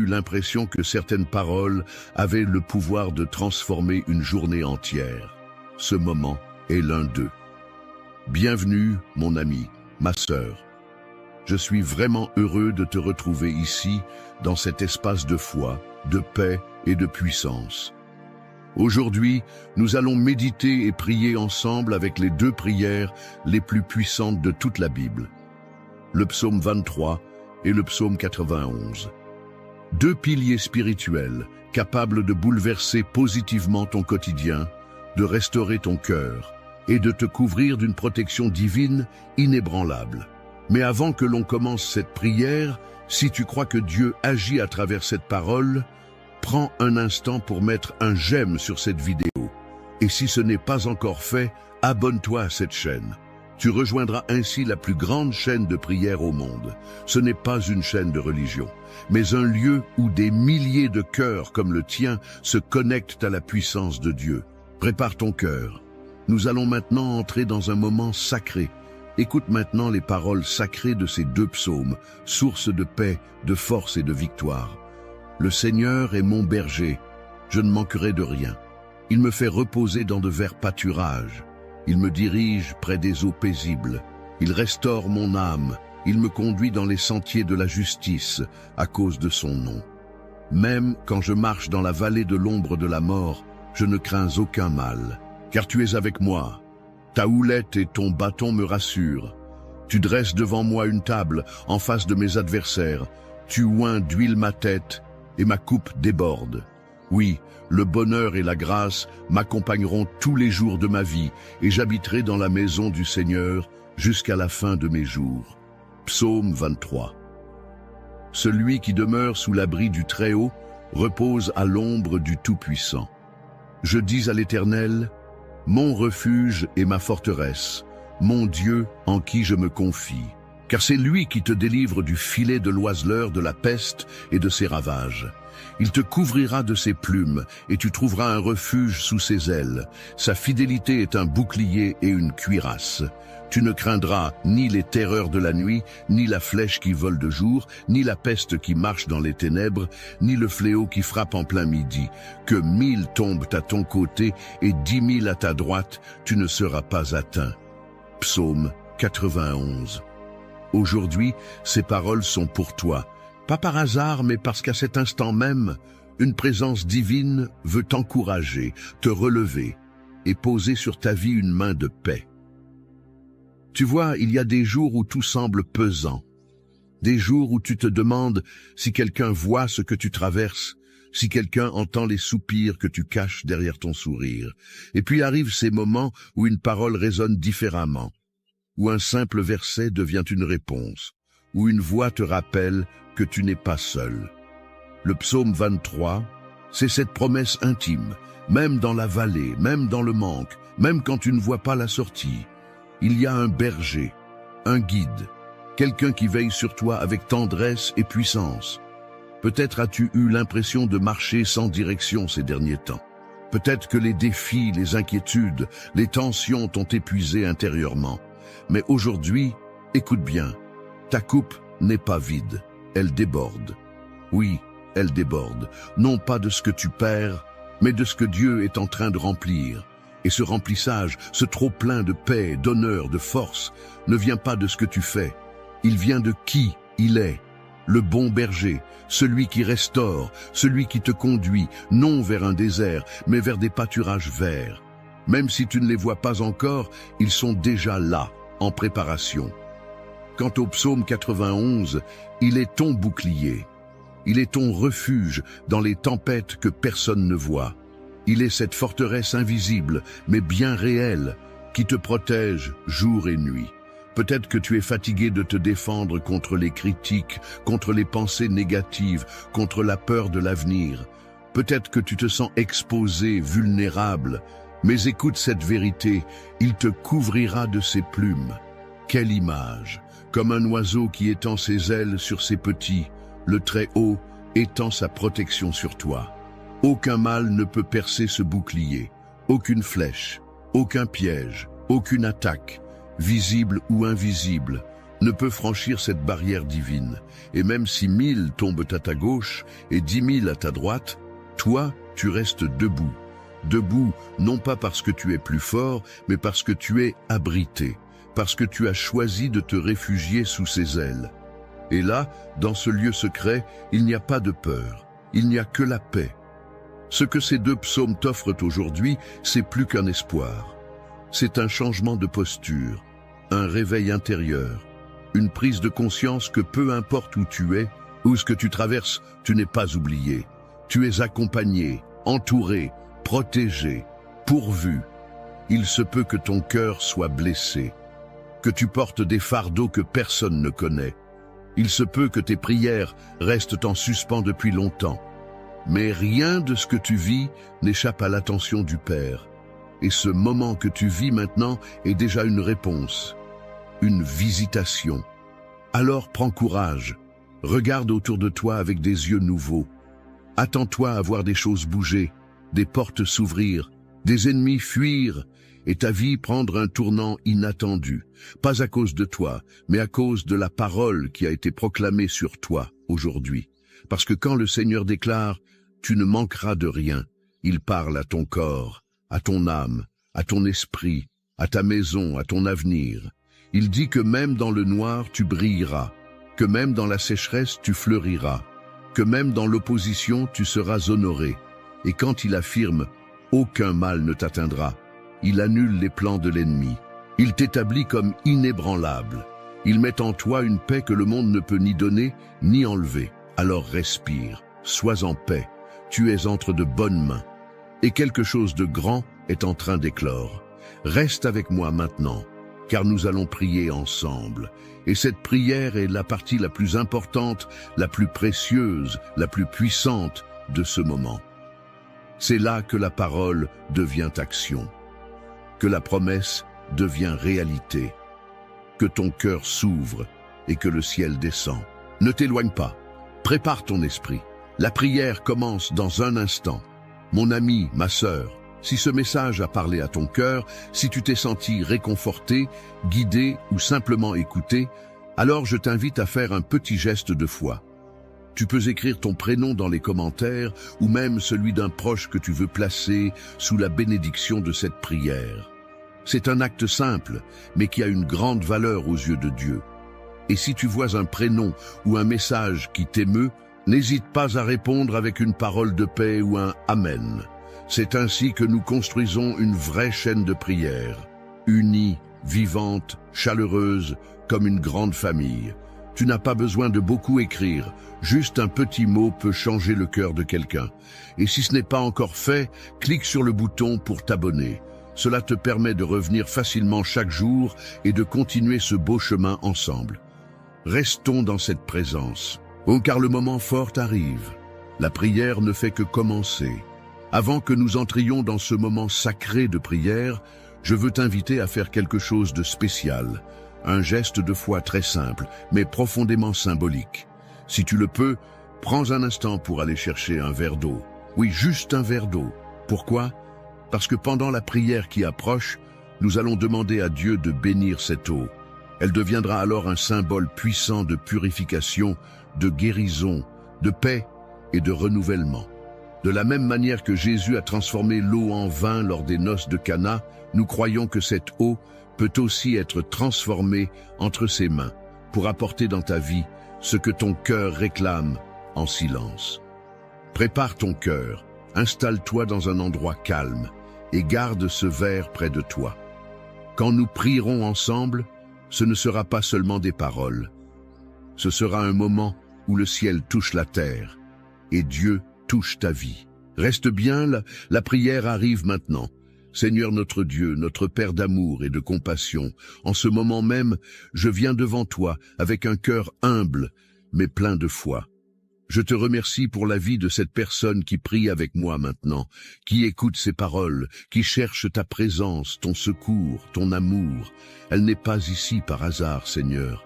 l'impression que certaines paroles avaient le pouvoir de transformer une journée entière. Ce moment est l'un d'eux. Bienvenue, mon ami, ma sœur. Je suis vraiment heureux de te retrouver ici, dans cet espace de foi, de paix et de puissance. Aujourd'hui, nous allons méditer et prier ensemble avec les deux prières les plus puissantes de toute la Bible. Le psaume 23 et le psaume 91. Deux piliers spirituels capables de bouleverser positivement ton quotidien, de restaurer ton cœur et de te couvrir d'une protection divine inébranlable. Mais avant que l'on commence cette prière, si tu crois que Dieu agit à travers cette parole, prends un instant pour mettre un j'aime sur cette vidéo. Et si ce n'est pas encore fait, abonne-toi à cette chaîne. Tu rejoindras ainsi la plus grande chaîne de prière au monde. Ce n'est pas une chaîne de religion, mais un lieu où des milliers de cœurs comme le tien se connectent à la puissance de Dieu. Prépare ton cœur. Nous allons maintenant entrer dans un moment sacré. Écoute maintenant les paroles sacrées de ces deux psaumes, source de paix, de force et de victoire. Le Seigneur est mon berger, je ne manquerai de rien. Il me fait reposer dans de verts pâturages. Il me dirige près des eaux paisibles. Il restaure mon âme. Il me conduit dans les sentiers de la justice à cause de son nom. Même quand je marche dans la vallée de l'ombre de la mort, je ne crains aucun mal, car tu es avec moi. Ta houlette et ton bâton me rassurent. Tu dresses devant moi une table en face de mes adversaires. Tu oins d'huile ma tête et ma coupe déborde. Oui, le bonheur et la grâce m'accompagneront tous les jours de ma vie et j'habiterai dans la maison du Seigneur jusqu'à la fin de mes jours. Psaume 23. Celui qui demeure sous l'abri du Très-Haut repose à l'ombre du Tout-Puissant. Je dis à l'Éternel, mon refuge et ma forteresse, mon Dieu en qui je me confie. Car c'est lui qui te délivre du filet de l'oiseleur, de la peste et de ses ravages. Il te couvrira de ses plumes et tu trouveras un refuge sous ses ailes. Sa fidélité est un bouclier et une cuirasse. Tu ne craindras ni les terreurs de la nuit, ni la flèche qui vole de jour, ni la peste qui marche dans les ténèbres, ni le fléau qui frappe en plein midi. Que 1000 tombent à ton côté et 10 000 à ta droite, tu ne seras pas atteint. Psaume 91. Aujourd'hui, ces paroles sont pour toi. Pas par hasard, mais parce qu'à cet instant même, une présence divine veut t'encourager, te relever et poser sur ta vie une main de paix. Tu vois, il y a des jours où tout semble pesant, des jours où tu te demandes si quelqu'un voit ce que tu traverses, si quelqu'un entend les soupirs que tu caches derrière ton sourire. Et puis arrivent ces moments où une parole résonne différemment, où un simple verset devient une réponse, où une voix te rappelle que tu n'es pas seul. Le psaume 23, c'est cette promesse intime, même dans la vallée, même dans le manque, même quand tu ne vois pas la sortie. Il y a un berger, un guide, quelqu'un qui veille sur toi avec tendresse et puissance. Peut-être as-tu eu l'impression de marcher sans direction ces derniers temps. Peut-être que les défis, les inquiétudes, les tensions t'ont épuisé intérieurement. Mais aujourd'hui, écoute bien, ta coupe n'est pas vide, elle déborde. Oui, elle déborde, non pas de ce que tu perds, mais de ce que Dieu est en train de remplir. Et ce remplissage, ce trop-plein de paix, d'honneur, de force, ne vient pas de ce que tu fais. Il vient de qui il est, le bon berger, celui qui restaure, celui qui te conduit, non vers un désert, mais vers des pâturages verts. Même si tu ne les vois pas encore, ils sont déjà là, en préparation. Quant au psaume 91, il est ton bouclier. Il est ton refuge dans les tempêtes que personne ne voit. Il est cette forteresse invisible, mais bien réelle, qui te protège jour et nuit. Peut-être que tu es fatigué de te défendre contre les critiques, contre les pensées négatives, contre la peur de l'avenir. Peut-être que tu te sens exposé, vulnérable. Mais écoute cette vérité, il te couvrira de ses plumes. Quelle image! Comme un oiseau qui étend ses ailes sur ses petits, le Très-Haut étend sa protection sur toi. Aucun mal ne peut percer ce bouclier, aucune flèche, aucun piège, aucune attaque, visible ou invisible, ne peut franchir cette barrière divine. Et même si 1000 tombent à ta gauche et 10 000 à ta droite, toi, tu restes debout. Debout, non pas parce que tu es plus fort, mais parce que tu es abrité, parce que tu as choisi de te réfugier sous ses ailes. Et là, dans ce lieu secret, il n'y a pas de peur, il n'y a que la paix. Ce que ces 2 psaumes t'offrent aujourd'hui, c'est plus qu'un espoir. C'est un changement de posture, un réveil intérieur, une prise de conscience que peu importe où tu es, ou ce que tu traverses, tu n'es pas oublié. Tu es accompagné, entouré, protégé, pourvu. Il se peut que ton cœur soit blessé, que tu portes des fardeaux que personne ne connaît. Il se peut que tes prières restent en suspens depuis longtemps. Mais rien de ce que tu vis n'échappe à l'attention du Père. Et ce moment que tu vis maintenant est déjà une réponse, une visitation. Alors prends courage, regarde autour de toi avec des yeux nouveaux. Attends-toi à voir des choses bouger, des portes s'ouvrir, des ennemis fuir, et ta vie prendre un tournant inattendu, pas à cause de toi, mais à cause de la parole qui a été proclamée sur toi aujourd'hui. Parce que quand le Seigneur déclare « Tu ne manqueras de rien », il parle à ton corps, à ton âme, à ton esprit, à ta maison, à ton avenir. Il dit que même dans le noir tu brilleras, que même dans la sécheresse tu fleuriras, que même dans l'opposition tu seras honoré. Et quand il affirme « Aucun mal ne t'atteindra », il annule les plans de l'ennemi. Il t'établit comme inébranlable. Il met en toi une paix que le monde ne peut ni donner, ni enlever. Alors respire, sois en paix. Tu es entre de bonnes mains. Et quelque chose de grand est en train d'éclore. Reste avec moi maintenant, car nous allons prier ensemble. Et cette prière est la partie la plus importante, la plus précieuse, la plus puissante de ce moment. C'est là que la parole devient action, que la promesse devient réalité, que ton cœur s'ouvre et que le ciel descend. Ne t'éloigne pas, prépare ton esprit. La prière commence dans un instant. Mon ami, ma sœur, si ce message a parlé à ton cœur, si tu t'es senti réconforté, guidé ou simplement écouté, alors je t'invite à faire un petit geste de foi. Tu peux écrire ton prénom dans les commentaires ou même celui d'un proche que tu veux placer sous la bénédiction de cette prière. C'est un acte simple, mais qui a une grande valeur aux yeux de Dieu. Et si tu vois un prénom ou un message qui t'émeut, n'hésite pas à répondre avec une parole de paix ou un « Amen ». C'est ainsi que nous construisons une vraie chaîne de prière, unie, vivante, chaleureuse, comme une grande famille. Tu n'as pas besoin de beaucoup écrire, juste un petit mot peut changer le cœur de quelqu'un. Et si ce n'est pas encore fait, clique sur le bouton pour t'abonner. Cela te permet de revenir facilement chaque jour et de continuer ce beau chemin ensemble. Restons dans cette présence. Oh, car le moment fort arrive. La prière ne fait que commencer. Avant que nous entrions dans ce moment sacré de prière, je veux t'inviter à faire quelque chose de spécial. Un geste de foi très simple, mais profondément symbolique. Si tu le peux, prends un instant pour aller chercher un verre d'eau. Oui, juste un verre d'eau. Pourquoi ? Parce que pendant la prière qui approche, nous allons demander à Dieu de bénir cette eau. Elle deviendra alors un symbole puissant de purification, de guérison, de paix et de renouvellement. De la même manière que Jésus a transformé l'eau en vin lors des noces de Cana, nous croyons que cette eau peut aussi être transformée entre ses mains pour apporter dans ta vie ce que ton cœur réclame en silence. Prépare ton cœur, installe-toi dans un endroit calme et garde ce verre près de toi. Quand nous prierons ensemble, ce ne sera pas seulement des paroles. Ce sera un moment où le ciel touche la terre et Dieu touche ta vie. Reste bien, la prière arrive maintenant. Seigneur notre Dieu, notre Père d'amour et de compassion, en ce moment même, je viens devant toi avec un cœur humble, mais plein de foi. Je te remercie pour la vie de cette personne qui prie avec moi maintenant, qui écoute ces paroles, qui cherche ta présence, ton secours, ton amour. Elle n'est pas ici par hasard, Seigneur.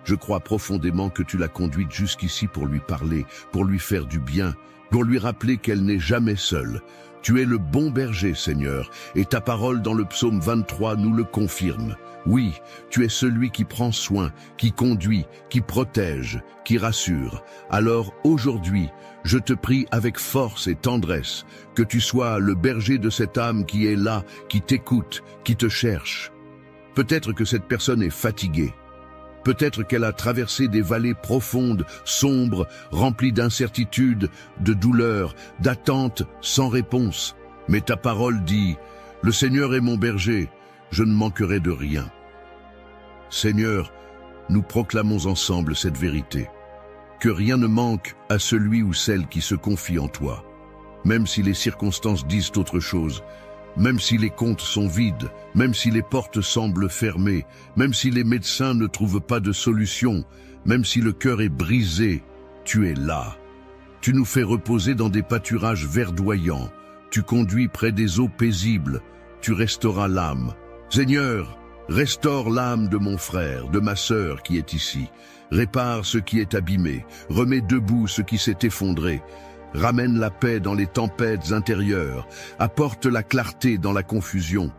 Je crois profondément que tu l'as conduite jusqu'ici pour lui parler, pour lui faire du bien, pour lui rappeler qu'elle n'est jamais seule, Tu es le bon berger, Seigneur, et ta parole dans le psaume 23 nous le confirme. Oui, tu es celui qui prend soin, qui conduit, qui protège, qui rassure. Alors aujourd'hui, je te prie avec force et tendresse que tu sois le berger de cette âme qui est là, qui t'écoute, qui te cherche. Peut-être que cette personne est fatiguée. Peut-être qu'elle a traversé des vallées profondes, sombres, remplies d'incertitudes, de douleurs, d'attentes sans réponse. Mais ta parole dit, « Le Seigneur est mon berger, je ne manquerai de rien. » Seigneur, nous proclamons ensemble cette vérité. Que rien ne manque à celui ou celle qui se confie en toi. Même si les circonstances disent autre chose, même si les comptes sont vides, même si les portes semblent fermées, même si les médecins ne trouvent pas de solution, même si le cœur est brisé, tu es là. Tu nous fais reposer dans des pâturages verdoyants, tu conduis près des eaux paisibles, tu restauras l'âme. Seigneur, restaure l'âme de mon frère, de ma sœur qui est ici. Répare ce qui est abîmé, remets debout ce qui s'est effondré. Ramène la paix dans les tempêtes intérieures, apporte la clarté dans la confusion.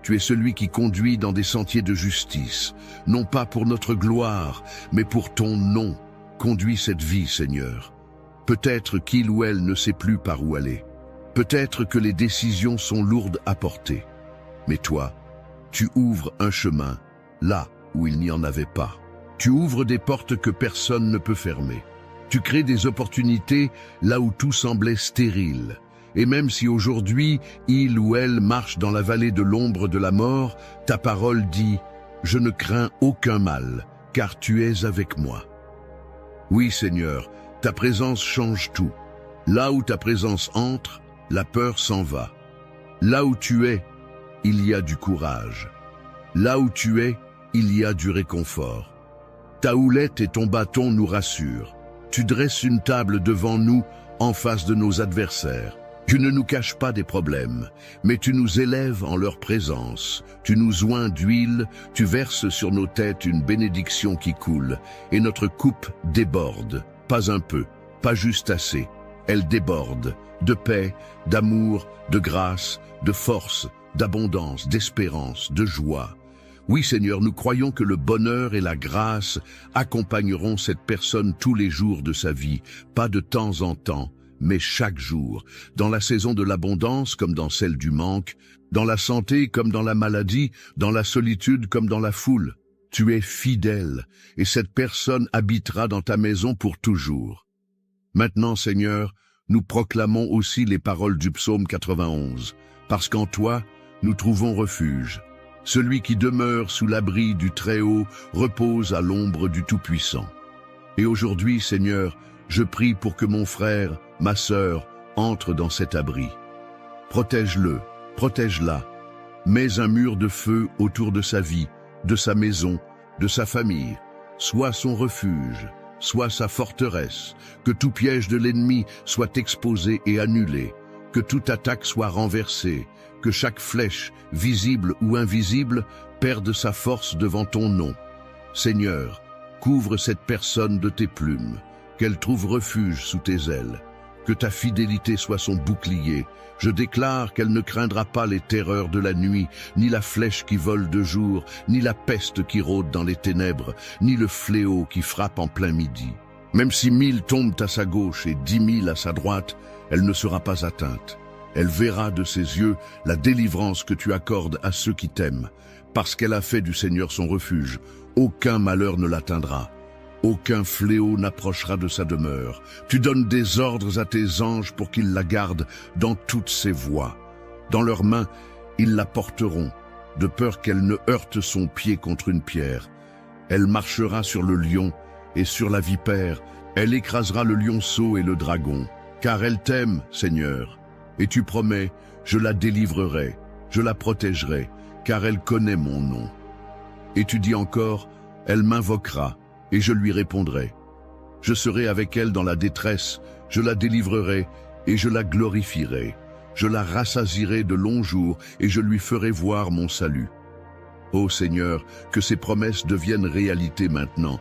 Tu es celui qui conduit dans des sentiers de justice, non pas pour notre gloire, mais pour ton nom. Conduis cette vie, Seigneur. Peut-être qu'il ou elle ne sait plus par où aller. Peut-être que les décisions sont lourdes à porter. Mais toi, tu ouvres un chemin là où il n'y en avait pas. Tu ouvres des portes que personne ne peut fermer. Tu crées des opportunités là où tout semblait stérile. Et même si aujourd'hui, il ou elle marche dans la vallée de l'ombre de la mort, ta parole dit « Je ne crains aucun mal, car tu es avec moi. » Oui, Seigneur, ta présence change tout. Là où ta présence entre, la peur s'en va. Là où tu es, il y a du courage. Là où tu es, il y a du réconfort. Ta houlette et ton bâton nous rassurent. Tu dresses une table devant nous en face de nos adversaires. Tu ne nous caches pas des problèmes, mais tu nous élèves en leur présence. Tu nous oins d'huile, tu verses sur nos têtes une bénédiction qui coule, et notre coupe déborde. Pas un peu, pas juste assez. Elle déborde de paix, d'amour, de grâce, de force, d'abondance, d'espérance, de joie. Oui, Seigneur, nous croyons que le bonheur et la grâce accompagneront cette personne tous les jours de sa vie, pas de temps en temps, mais chaque jour, dans la saison de l'abondance comme dans celle du manque, dans la santé comme dans la maladie, dans la solitude comme dans la foule. Tu es fidèle, et cette personne habitera dans ta maison pour toujours. Maintenant, Seigneur, nous proclamons aussi les paroles du psaume 91, parce qu'en toi, nous trouvons refuge. Celui qui demeure sous l'abri du Très-Haut repose à l'ombre du Tout-Puissant. Et aujourd'hui, Seigneur, je prie pour que mon frère, ma sœur, entre dans cet abri. Protège-le, protège-la. Mets un mur de feu autour de sa vie, de sa maison, de sa famille. Sois son refuge, sois sa forteresse. Que tout piège de l'ennemi soit exposé et annulé. Que toute attaque soit renversée. Que chaque flèche, visible ou invisible, perde sa force devant ton nom. Seigneur, couvre cette personne de tes plumes, qu'elle trouve refuge sous tes ailes. Que ta fidélité soit son bouclier. Je déclare qu'elle ne craindra pas les terreurs de la nuit, ni la flèche qui vole de jour, ni la peste qui rôde dans les ténèbres, ni le fléau qui frappe en plein midi. Même si 1000 tombent à sa gauche et 10 000 à sa droite, elle ne sera pas atteinte. Elle verra de ses yeux la délivrance que tu accordes à ceux qui t'aiment. Parce qu'elle a fait du Seigneur son refuge, aucun malheur ne l'atteindra. Aucun fléau n'approchera de sa demeure. Tu donnes des ordres à tes anges pour qu'ils la gardent dans toutes ses voies. Dans leurs mains, ils la porteront, de peur qu'elle ne heurte son pied contre une pierre. Elle marchera sur le lion et sur la vipère. Elle écrasera le lionceau et le dragon. Car elle t'aime, Seigneur. Et tu promets, je la délivrerai, je la protégerai, car elle connaît mon nom. Et tu dis encore, elle m'invoquera, et je lui répondrai. Je serai avec elle dans la détresse, je la délivrerai, et je la glorifierai. Je la rassasierai de longs jours, et je lui ferai voir mon salut. Ô Seigneur, que ces promesses deviennent réalité maintenant.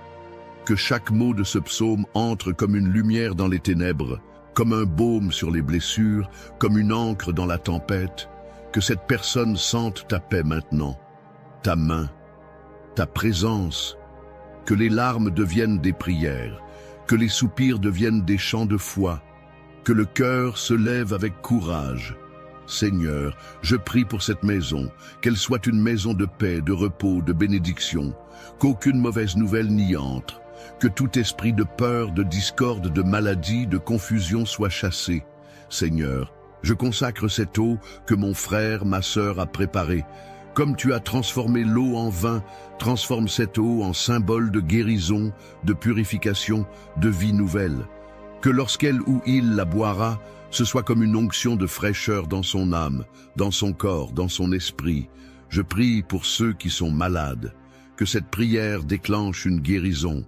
Que chaque mot de ce psaume entre comme une lumière dans les ténèbres, comme un baume sur les blessures, comme une encre dans la tempête, que cette personne sente ta paix maintenant, ta main, ta présence, que les larmes deviennent des prières, que les soupirs deviennent des chants de foi, que le cœur se lève avec courage. Seigneur, je prie pour cette maison, qu'elle soit une maison de paix, de repos, de bénédiction, qu'aucune mauvaise nouvelle n'y entre, que tout esprit de peur, de discorde, de maladie, de confusion soit chassé. Seigneur, je consacre cette eau que mon frère, ma sœur a préparée. Comme tu as transformé l'eau en vin, transforme cette eau en symbole de guérison, de purification, de vie nouvelle. Que lorsqu'elle ou il la boira, ce soit comme une onction de fraîcheur dans son âme, dans son corps, dans son esprit. Je prie pour ceux qui sont malades, que cette prière déclenche une guérison.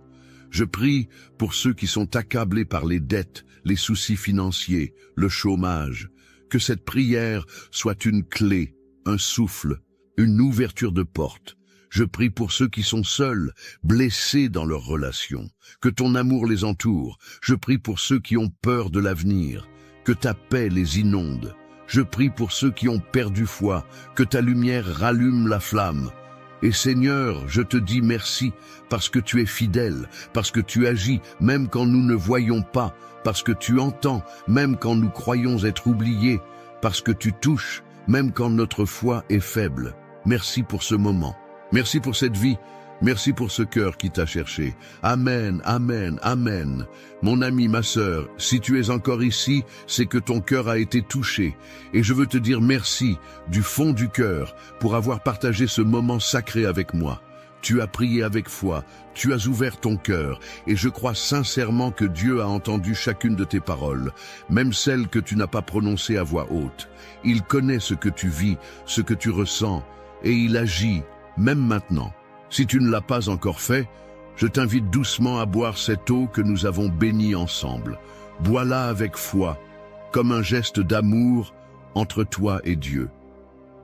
Je prie pour ceux qui sont accablés par les dettes, les soucis financiers, le chômage, que cette prière soit une clé, un souffle, une ouverture de porte. Je prie pour ceux qui sont seuls, blessés dans leurs relations, que ton amour les entoure. Je prie pour ceux qui ont peur de l'avenir, que ta paix les inonde. Je prie pour ceux qui ont perdu foi, que ta lumière rallume la flamme. Et Seigneur, je te dis merci parce que tu es fidèle, parce que tu agis même quand nous ne voyons pas, parce que tu entends même quand nous croyons être oubliés, parce que tu touches même quand notre foi est faible. Merci pour ce moment. Merci pour cette vie. Merci pour ce cœur qui t'a cherché. Amen, amen, amen. Mon ami, ma sœur, si tu es encore ici, c'est que ton cœur a été touché. Et je veux te dire merci du fond du cœur pour avoir partagé ce moment sacré avec moi. Tu as prié avec foi, tu as ouvert ton cœur, et je crois sincèrement que Dieu a entendu chacune de tes paroles, même celles que tu n'as pas prononcées à voix haute. Il connaît ce que tu vis, ce que tu ressens, et il agit, même maintenant. Si tu ne l'as pas encore fait, je t'invite doucement à boire cette eau que nous avons bénie ensemble. Bois-la avec foi, comme un geste d'amour entre toi et Dieu.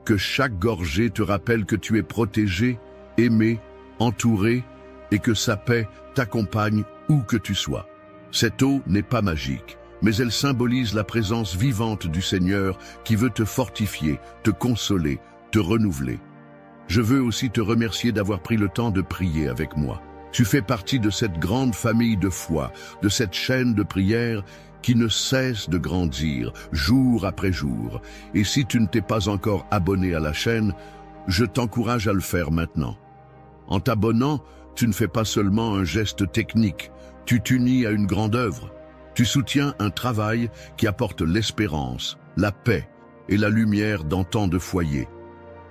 Que chaque gorgée te rappelle que tu es protégé, aimé, entouré, et que sa paix t'accompagne où que tu sois. Cette eau n'est pas magique, mais elle symbolise la présence vivante du Seigneur qui veut te fortifier, te consoler, te renouveler. Je veux aussi te remercier d'avoir pris le temps de prier avec moi. Tu fais partie de cette grande famille de foi, de cette chaîne de prière qui ne cesse de grandir jour après jour. Et si tu ne t'es pas encore abonné à la chaîne, je t'encourage à le faire maintenant. En t'abonnant, tu ne fais pas seulement un geste technique, tu t'unis à une grande œuvre. Tu soutiens un travail qui apporte l'espérance, la paix et la lumière dans tant de foyers.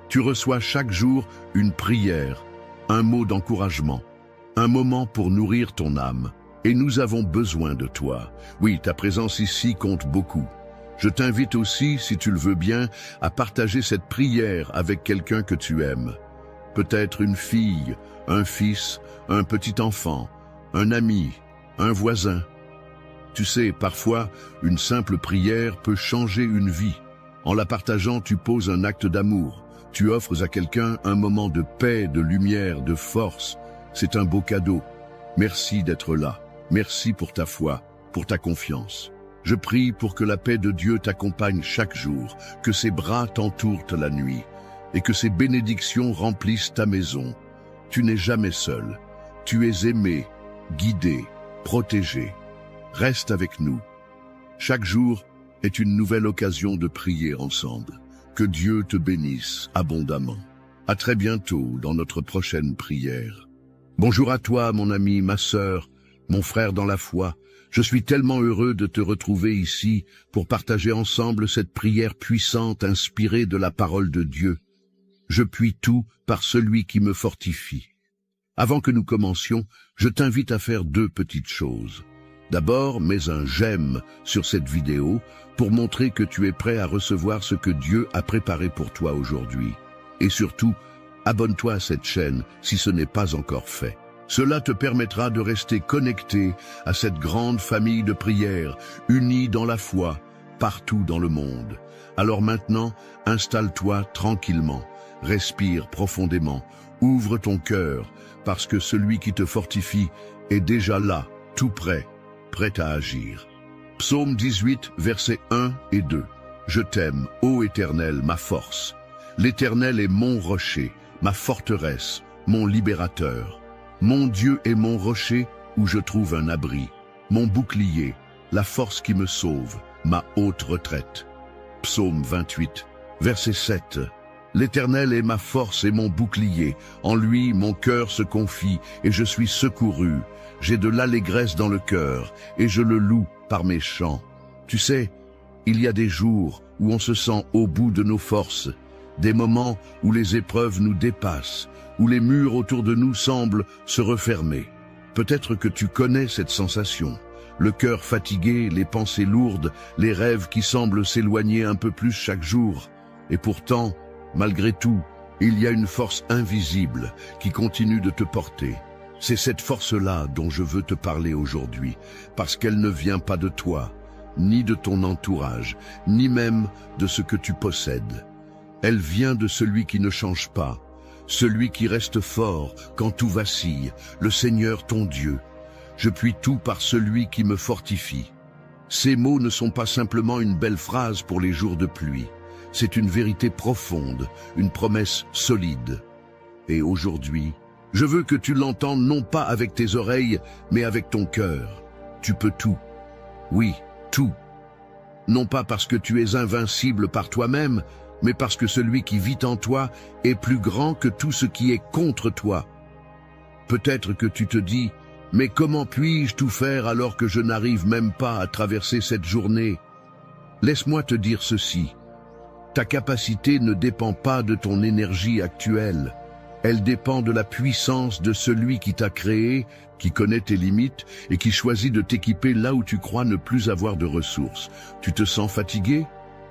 Tu reçois chaque jour une prière, un mot d'encouragement, un moment pour nourrir ton âme. Et nous avons besoin de toi. Oui, ta présence ici compte beaucoup. Je t'invite aussi, si tu le veux bien, à partager cette prière avec quelqu'un que tu aimes. Peut-être une fille, un fils, un petit enfant, un ami, un voisin. Tu sais, parfois, une simple prière peut changer une vie. En la partageant, tu poses un acte d'amour. Tu offres à quelqu'un un moment de paix, de lumière, de force. C'est un beau cadeau. Merci d'être là. Merci pour ta foi, pour ta confiance. Je prie pour que la paix de Dieu t'accompagne chaque jour, que ses bras t'entourent la nuit, et que ses bénédictions remplissent ta maison. Tu n'es jamais seul. Tu es aimé, guidé, protégé. Reste avec nous. Chaque jour est une nouvelle occasion de prier ensemble. Que Dieu te bénisse abondamment. À très bientôt dans notre prochaine prière. Bonjour à toi, mon ami, ma sœur, mon frère dans la foi. Je suis tellement heureux de te retrouver ici pour partager ensemble cette prière puissante inspirée de la parole de Dieu. Je puis tout par celui qui me fortifie. Avant que nous commencions, je t'invite à faire deux petites choses. D'abord, mets un j'aime sur cette vidéo pour montrer que tu es prêt à recevoir ce que Dieu a préparé pour toi aujourd'hui. Et surtout, abonne-toi à cette chaîne si ce n'est pas encore fait. Cela te permettra de rester connecté à cette grande famille de prières, unie dans la foi, partout dans le monde. Alors maintenant, installe-toi tranquillement, respire profondément, ouvre ton cœur, parce que celui qui te fortifie est déjà là, tout prêt, prêt à agir. Psaume 18, versets 1 et 2. Je t'aime, ô Éternel, ma force. L'Éternel est mon rocher, ma forteresse, mon libérateur. Mon Dieu est mon rocher où je trouve un abri, mon bouclier, la force qui me sauve, ma haute retraite. Psaume 28, verset 7. L'Éternel est ma force et mon bouclier. En lui, mon cœur se confie et je suis secouru. J'ai de l'allégresse dans le cœur et je le loue par mes chants. Tu sais, il y a des jours où on se sent au bout de nos forces, des moments où les épreuves nous dépassent, où les murs autour de nous semblent se refermer. Peut-être que tu connais cette sensation. Le cœur fatigué, les pensées lourdes, les rêves qui semblent s'éloigner un peu plus chaque jour. Et pourtant, malgré tout, il y a une force invisible qui continue de te porter. C'est cette force-là dont je veux te parler aujourd'hui, parce qu'elle ne vient pas de toi, ni de ton entourage, ni même de ce que tu possèdes. Elle vient de celui qui ne change pas, celui qui reste fort quand tout vacille, le Seigneur ton Dieu. Je puis tout par celui qui me fortifie. Ces mots ne sont pas simplement une belle phrase pour les jours de pluie. C'est une vérité profonde, une promesse solide. Et aujourd'hui, je veux que tu l'entendes non pas avec tes oreilles, mais avec ton cœur. Tu peux tout. Oui, tout. Non pas parce que tu es invincible par toi-même, mais parce que celui qui vit en toi est plus grand que tout ce qui est contre toi. Peut-être que tu te dis, mais comment puis-je tout faire alors que je n'arrive même pas à traverser cette journée? Laisse-moi te dire ceci. Ta capacité ne dépend pas de ton énergie actuelle. Elle dépend de la puissance de celui qui t'a créé, qui connaît tes limites et qui choisit de t'équiper là où tu crois ne plus avoir de ressources. Tu te sens fatigué?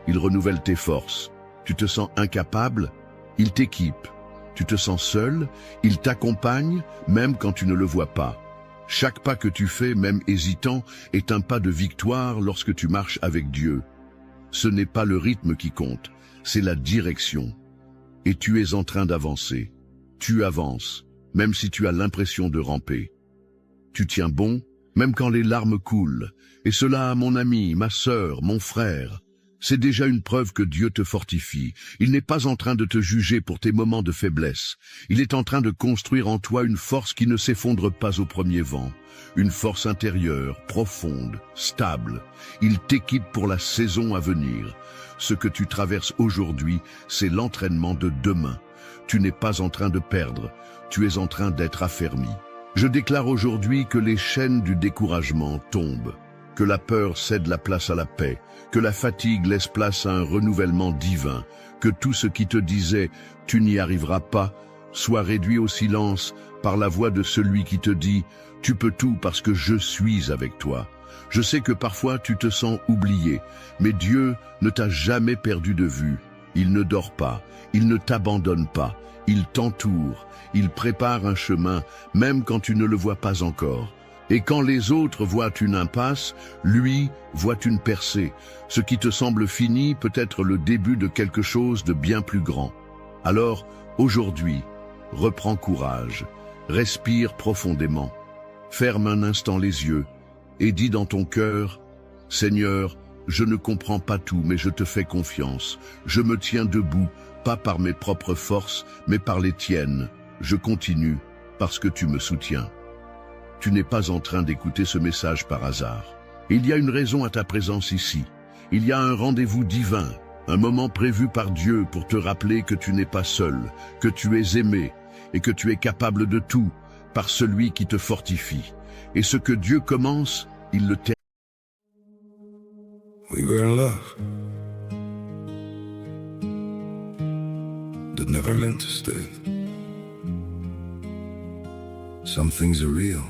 Il renouvelle tes forces. Tu te sens incapable? Il t'équipe. Tu te sens seul? Il t'accompagne, même quand tu ne le vois pas. Chaque pas que tu fais, même hésitant, est un pas de victoire lorsque tu marches avec Dieu. Ce n'est pas le rythme qui compte, c'est la direction. Et tu es en train d'avancer. Tu avances, même si tu as l'impression de ramper. Tu tiens bon, même quand les larmes coulent. Et cela, mon ami, ma sœur, mon frère, c'est déjà une preuve que Dieu te fortifie. Il n'est pas en train de te juger pour tes moments de faiblesse. Il est en train de construire en toi une force qui ne s'effondre pas au premier vent. Une force intérieure, profonde, stable. Il t'équipe pour la saison à venir. Ce que tu traverses aujourd'hui, c'est l'entraînement de demain. Tu n'es pas en train de perdre, tu es en train d'être affermi. Je déclare aujourd'hui que les chaînes du découragement tombent, que la peur cède la place à la paix, que la fatigue laisse place à un renouvellement divin, que tout ce qui te disait « tu n'y arriveras pas » soit réduit au silence par la voix de celui qui te dit « tu peux tout parce que je suis avec toi ». Je sais que parfois tu te sens oublié, mais Dieu ne t'a jamais perdu de vue. Il ne dort pas, il ne t'abandonne pas, il t'entoure, il prépare un chemin, même quand tu ne le vois pas encore. Et quand les autres voient une impasse, lui voit une percée. Ce qui te semble fini peut être le début de quelque chose de bien plus grand. Alors, aujourd'hui, reprends courage, respire profondément, ferme un instant les yeux et dis dans ton cœur, « Seigneur, je ne comprends pas tout, mais je te fais confiance. Je me tiens debout, pas par mes propres forces, mais par les tiennes. Je continue, parce que tu me soutiens. » Tu n'es pas en train d'écouter ce message par hasard. Il y a une raison à ta présence ici. Il y a un rendez-vous divin, un moment prévu par Dieu pour te rappeler que tu n'es pas seul, que tu es aimé et que tu es capable de tout par celui qui te fortifie. Et ce que Dieu commence, il le termine. We were in love that never meant to stay. Some things are real,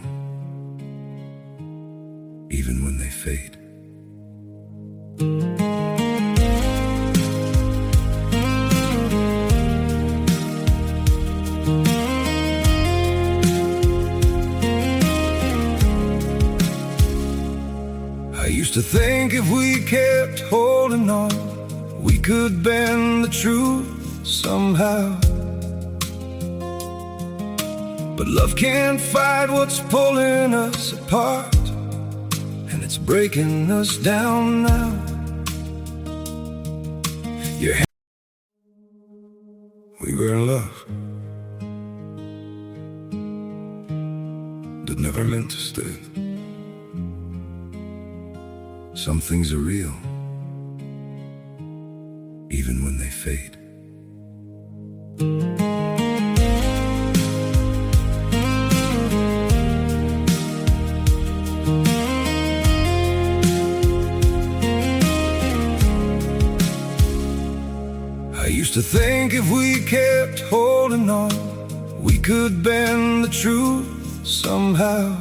even when they fade. I used to think if we kept holding on, we could bend the truth somehow. But love can't fight what's pulling us apart, and it's breaking us down now. Your hand, we were in love that never meant to stay. Some things are real, even when they fade. I used to think if we kept holding on, we could bend the truth somehow.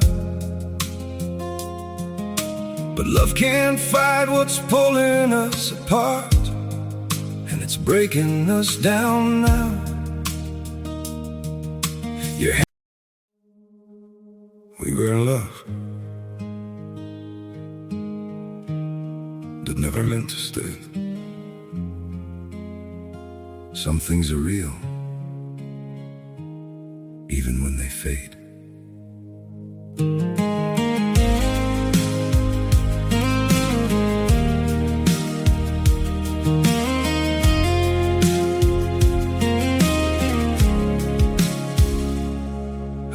But love can't fight what's pulling us apart, and it's breaking us down now. Your hand, we were in love that never meant to stay. Some things are real, even when they fade.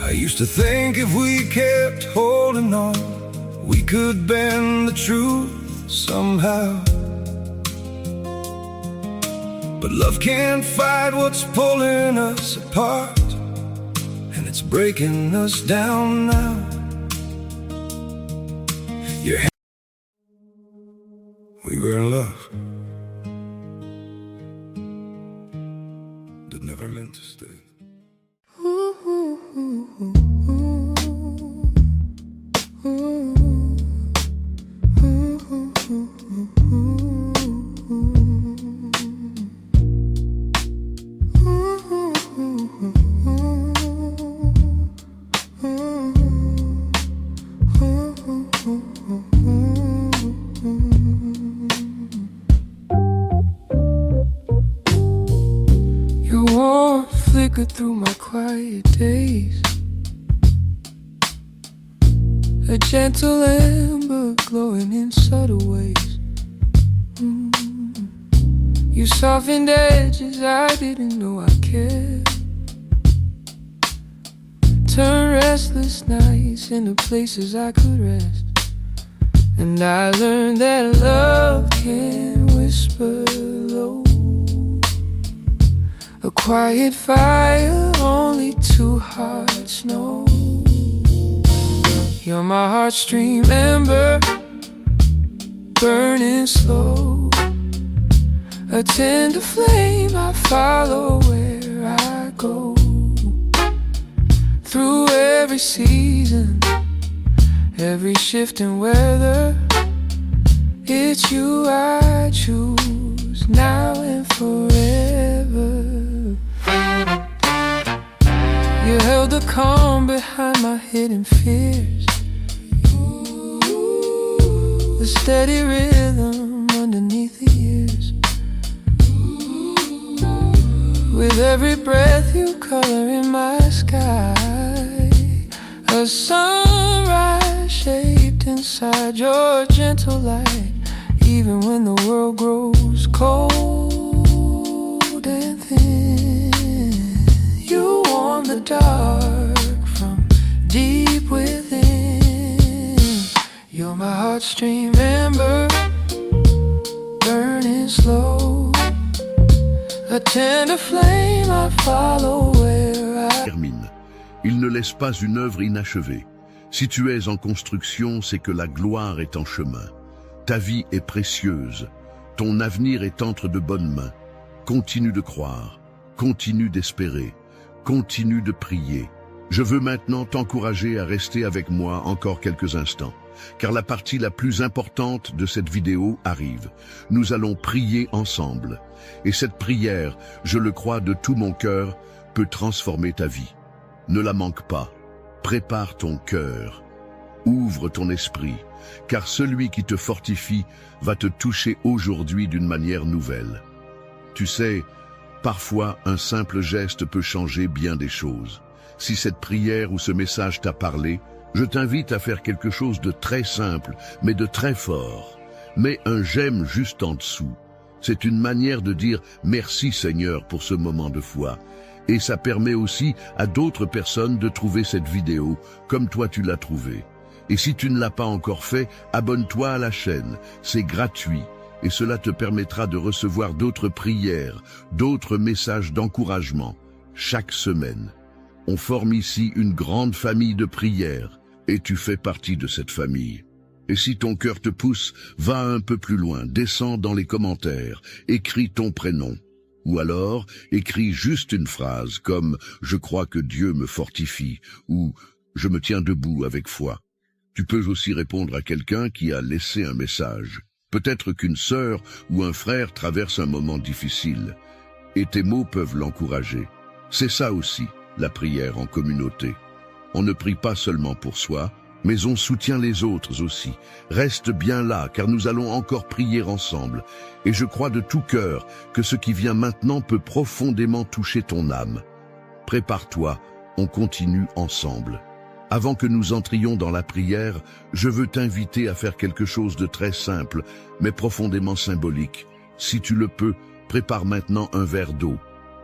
I used to think if we kept holding on, we could bend the truth somehow. But love can't fight what's pulling us apart, and it's breaking us down now. Your hand, we were in love that never meant to stay. Your warmth flickered through my quiet days, a gentle ember glowing in subtle ways. You softened edges I didn't know I cared, turned restless nights into places I could rest. And I learned that love can whisper low, a quiet fire only two hearts know. You're my heartstring ember, burning slow, a tender flame I follow where I go. Through every season, every shifting weather, it's you I choose now and forever. You held the calm behind my hidden fears, the steady rhythm underneath the years. With every breath you color in my sky, a sunrise shaped inside your gentle light. Even when the world grows cold and thin, you warm the dark from deep within. You're my heartstring ember, burning slow, a tender flame I follow where I Termine. Il ne laisse pas une œuvre inachevée. Si tu es en construction, c'est que la gloire est en chemin. Ta vie est précieuse. Ton avenir est entre de bonnes mains. Continue de croire. Continue d'espérer. Continue de prier. Je veux maintenant t'encourager à rester avec moi encore quelques instants, car la partie la plus importante de cette vidéo arrive. Nous allons prier ensemble. Et cette prière, je le crois de tout mon cœur, peut transformer ta vie. Ne la manque pas. Prépare ton cœur. Ouvre ton esprit, car celui qui te fortifie va te toucher aujourd'hui d'une manière nouvelle. Tu sais, parfois un simple geste peut changer bien des choses. Si cette prière ou ce message t'a parlé, Je t'invite à faire quelque chose de très simple, mais de très fort. Mets un j'aime juste en dessous. C'est une manière de dire merci Seigneur pour ce moment de foi. Et ça permet aussi à d'autres personnes de trouver cette vidéo comme toi tu l'as trouvée. Et si tu ne l'as pas encore fait, abonne-toi à la chaîne. C'est gratuit. Et cela te permettra de recevoir d'autres prières, d'autres messages d'encouragement, chaque semaine. On forme ici une grande famille de prières, et tu fais partie de cette famille. Et si ton cœur te pousse, va un peu plus loin, descends dans les commentaires, écris ton prénom. Ou alors, écris juste une phrase comme « Je crois que Dieu me fortifie » ou « Je me tiens debout avec foi ». Tu peux aussi répondre à quelqu'un qui a laissé un message. Peut-être qu'une sœur ou un frère traverse un moment difficile, et tes mots peuvent l'encourager. C'est ça aussi, la prière en communauté. On ne prie pas seulement pour soi, mais on soutient les autres aussi. Reste bien là, car nous allons encore prier ensemble. Et je crois de tout cœur que ce qui vient maintenant peut profondément toucher ton âme. Prépare-toi, on continue ensemble. Avant que nous entrions dans la prière, je veux t'inviter à faire quelque chose de très simple, mais profondément symbolique. Si tu le peux, prépare maintenant un verre d'eau.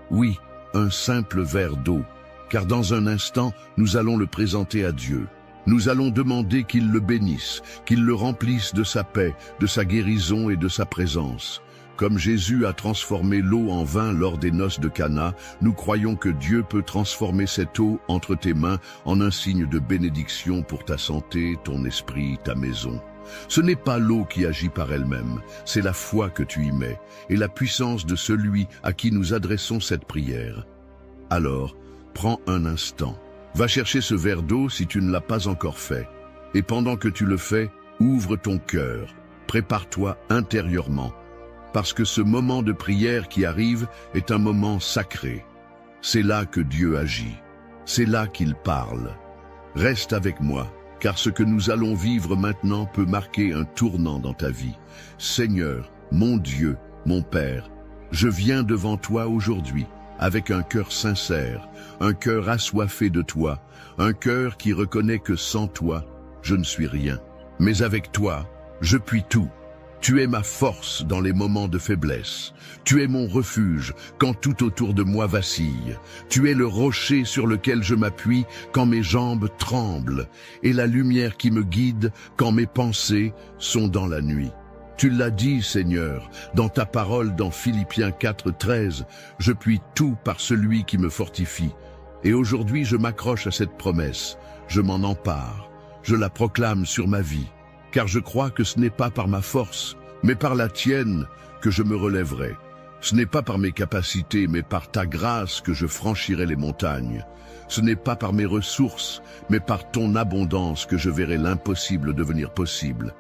Oui, un simple verre d'eau, car dans un instant, nous allons le présenter à Dieu. Nous allons demander qu'il le bénisse, qu'il le remplisse de sa paix, de sa guérison et de sa présence. Comme Jésus a transformé l'eau en vin lors des noces de Cana, nous croyons que Dieu peut transformer cette eau entre tes mains en un signe de bénédiction pour ta santé, ton esprit, ta maison. Ce n'est pas l'eau qui agit par elle-même, c'est la foi que tu y mets et la puissance de celui à qui nous adressons cette prière. Alors, prends un instant. Va chercher ce verre d'eau si tu ne l'as pas encore fait. Et pendant que tu le fais, ouvre ton cœur. Prépare-toi intérieurement. Parce que ce moment de prière qui arrive est un moment sacré. C'est là que Dieu agit. C'est là qu'il parle. Reste avec moi, car ce que nous allons vivre maintenant peut marquer un tournant dans ta vie. Seigneur, mon Dieu, mon Père, je viens devant toi aujourd'hui avec un cœur sincère, un cœur assoiffé de toi, un cœur qui reconnaît que sans toi, je ne suis rien. Mais avec toi, je puis tout. Tu es ma force dans les moments de faiblesse. Tu es mon refuge quand tout autour de moi vacille. Tu es le rocher sur lequel je m'appuie quand mes jambes tremblent et la lumière qui me guide quand mes pensées sont dans la nuit. Tu l'as dit, Seigneur, dans ta parole dans Philippiens 4:13, « Je puis tout par celui qui me fortifie. » Et aujourd'hui, je m'accroche à cette promesse. Je m'en empare. Je la proclame sur ma vie. Car je crois que ce n'est pas par ma force, mais par la tienne que je me relèverai. Ce n'est pas par mes capacités, mais par ta grâce que je franchirai les montagnes. Ce n'est pas par mes ressources, mais par ton abondance que je verrai l'impossible devenir possible.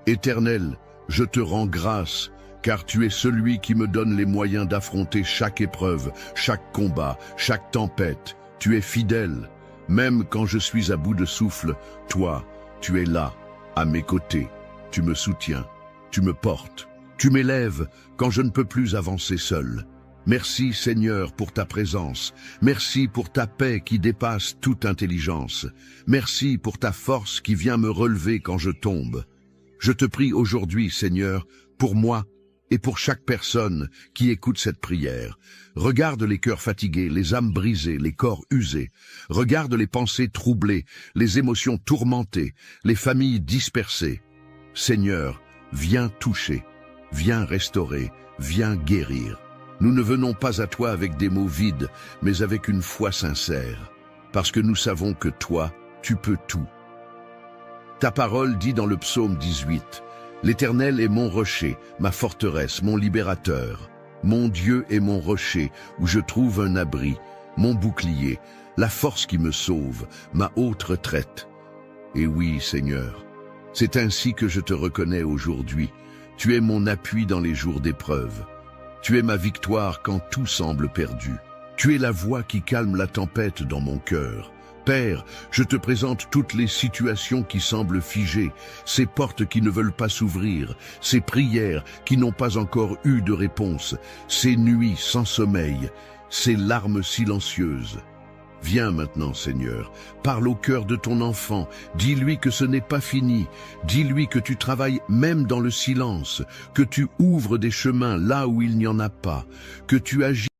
Éternel, je te rends grâce, car tu es celui qui me donne les moyens d'affronter chaque épreuve, chaque combat, chaque tempête. Tu es fidèle. Même quand je suis à bout de souffle, toi, tu es là. À mes côtés, tu me soutiens, tu me portes, tu m'élèves quand je ne peux plus avancer seul. Merci Seigneur pour ta présence, merci pour ta paix qui dépasse toute intelligence, merci pour ta force qui vient me relever quand je tombe. Je te prie aujourd'hui Seigneur, pour moi et pour chaque personne qui écoute cette prière. Regarde les cœurs fatigués, les âmes brisées, les corps usés. Regarde les pensées troublées, les émotions tourmentées, les familles dispersées. Seigneur, viens toucher, viens restaurer, viens guérir. Nous ne venons pas à toi avec des mots vides, mais avec une foi sincère, parce que nous savons que toi, tu peux tout. Ta parole dit dans le psaume 18, « L'Éternel est mon rocher, ma forteresse, mon libérateur. Mon Dieu est mon rocher, où je trouve un abri, mon bouclier, la force qui me sauve, ma haute retraite. » Et oui, Seigneur, c'est ainsi que je te reconnais aujourd'hui. Tu es mon appui dans les jours d'épreuve. Tu es ma victoire quand tout semble perdu. Tu es la voix qui calme la tempête dans mon cœur. Père, je te présente toutes les situations qui semblent figées, ces portes qui ne veulent pas s'ouvrir, ces prières qui n'ont pas encore eu de réponse, ces nuits sans sommeil, ces larmes silencieuses. Viens maintenant, Seigneur, parle au cœur de ton enfant, dis-lui que ce n'est pas fini, dis-lui que tu travailles même dans le silence, que tu ouvres des chemins là où il n'y en a pas, que tu agis